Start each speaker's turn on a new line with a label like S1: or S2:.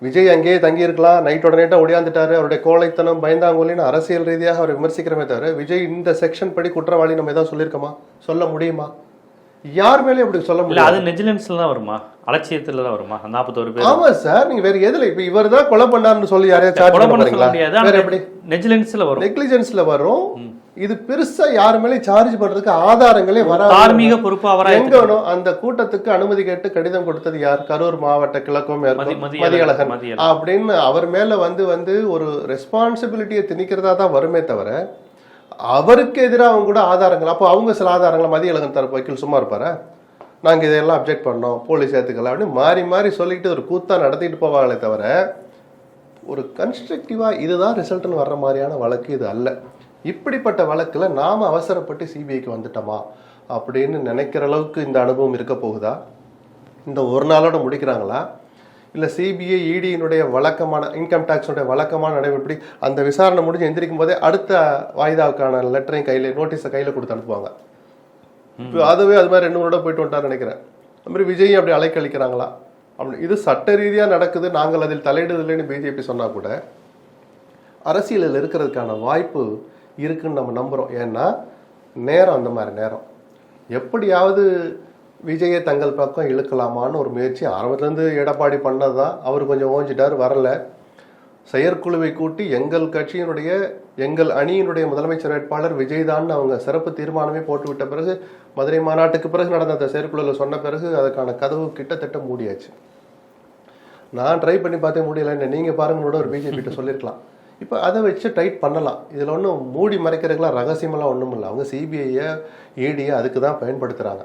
S1: விஜய் அங்கேயே தங்கி இருக்கலாம், நைட்டோட நைட்டா ஒடியாந்துட்டாரு, அவருடைய கோழைத்தனம் பயந்தாங்கொல்லின்னு அரசியல் ரீதியாக அவரை விமர்சிக்கிறமே தவிர விஜய் இந்த செக்ஷன் படி குற்றவாளி நம்ம ஏதாவது சொல்லியிருக்கோமா? சொல்ல முடியுமா? யார் மேலே அப்படி சொல்ல முடியும்?
S2: அது நெஜிலன்ஸ்ல தான் வருமா, அலட்சியத்துல தான் வருமா? 41 பேர்.
S1: ஆமா சார், நீங்க வேற எதுல இப்ப இவர் தான் கொலை பண்ணாருன்னு சொல்லி யாரையா சார்ஜ் பண்ண போறீங்களா? வேற எப்படி?
S2: நெஜிலன்ஸ்ல வரும்,
S1: நெக்லிஜென்ஸ்ல வரும். இது பெருசா யாரு மேலே சார்ஜ் பண்றதுக்கு ஆதாரங்களே வராது.
S2: தார்மீக பொறுப்பு அவரா
S1: எங்க வேணும்? அந்த கூட்டத்துக்கு அனுமதி கேட்டு கடிதம் கொடுத்தது யார்? கரூர் மாவட்ட கிழக்கும் மதியழகன் அப்படின்னு அவர் மேல வந்து ஒரு ரெஸ்பான்சிபிலிட்டியை திணிக்கிறதா தான் வருமே தவிர அவருக்கு எதிராக அவங்க கூட ஆதாரங்கள். அப்போ அவங்க சில ஆதாரங்களை மதியழகன் தரப்பு வக்கீல் சும்மா இருப்பாரா? நாங்கள் இதெல்லாம் அப்ஜெக்ட் பண்ணோம், போலீஸ் ஏற்றுக்கலாம் அப்படின்னு மாறி மாறி சொல்லிட்டு ஒரு கூத்தா நடத்திட்டு போவாங்களே தவிர ஒரு கன்ஸ்ட்ரக்டிவாக இதுதான் ரிசல்ட்னு வர்ற மாதிரியான வழக்கு இது அல்ல. இப்படிப்பட்ட வழக்கில் நாம் அவசரப்பட்டு சிபிஐக்கு வந்துட்டோமா அப்படின்னு நினைக்கிற அளவுக்கு இந்த அனுபவம் இருக்க போகுதா? இந்த ஒரு நாளோட முடிக்கிறாங்களா? இல்லை சிபிஐ இடியினுடைய வழக்கமான இன்கம் டேக்ஸுடைய வழக்கமான நடைமுறைப்படி அந்த விசாரணை முடிஞ்சு எந்திரிக்கும் போதே அடுத்த வாய்தாவுக்கான லெட்டரையும் கையில் நோட்டீஸை கையில் கொடுத்து அனுப்புவாங்க. இப்போ அதுவே அது மாதிரி 2 வருடம் போயிட்டு வந்துட்டான்னு நினைக்கிறேன். அது மாதிரி விஜய் அப்படி அலைக்கழிக்கிறாங்களா? அப்படி இது சட்ட ரீதியாக நடக்குது, நாங்கள் அதில் தலையிடுதில்லைன்னு பிஜேபி சொன்னால் கூட அரசியலில் இருக்கிறதுக்கான வாய்ப்பு இருக்குன்னு நம்ம நம்புகிறோம். ஏன்னா நேரம் அந்த மாதிரி நேரம். எப்படியாவது விஜயை தங்கள் பக்கம் இழுக்கலாமான்னு ஒரு முயற்சி ஆரம்பத்துலேருந்து எடப்பாடி பண்ணது தான். அவர் கொஞ்சம் ஓஞ்சிட்டார், வரலை. செயற்குழுவை கூட்டி எங்கள் அணியினுடைய முதலமைச்சர் வேட்பாளர் விஜய் தான் அவங்க சிறப்பு தீர்மானமே போட்டுவிட்ட பிறகு, மதுரை மாநாட்டுக்கு பிறகு நடந்த அந்த செயற்குழுவில் சொன்ன பிறகு அதுக்கான கதவு கிட்டத்தட்ட மூடியாச்சு. நான் ட்ரை பண்ணி பார்த்தே முடியல. நீங்கள் பாருங்களோட ஒரு பிஜேபிகிட்ட சொல்லியிருக்கலாம். இப்போ அதை வச்சு டைட் பண்ணலாம். இதில் ஒன்றும் மூடி மறைக்கிறதுக்கெல்லாம் ரகசியமெல்லாம் ஒன்றும் இல்லை. அவங்க சிபிஐயை இடியை அதுக்கு தான் பயன்படுத்துகிறாங்க.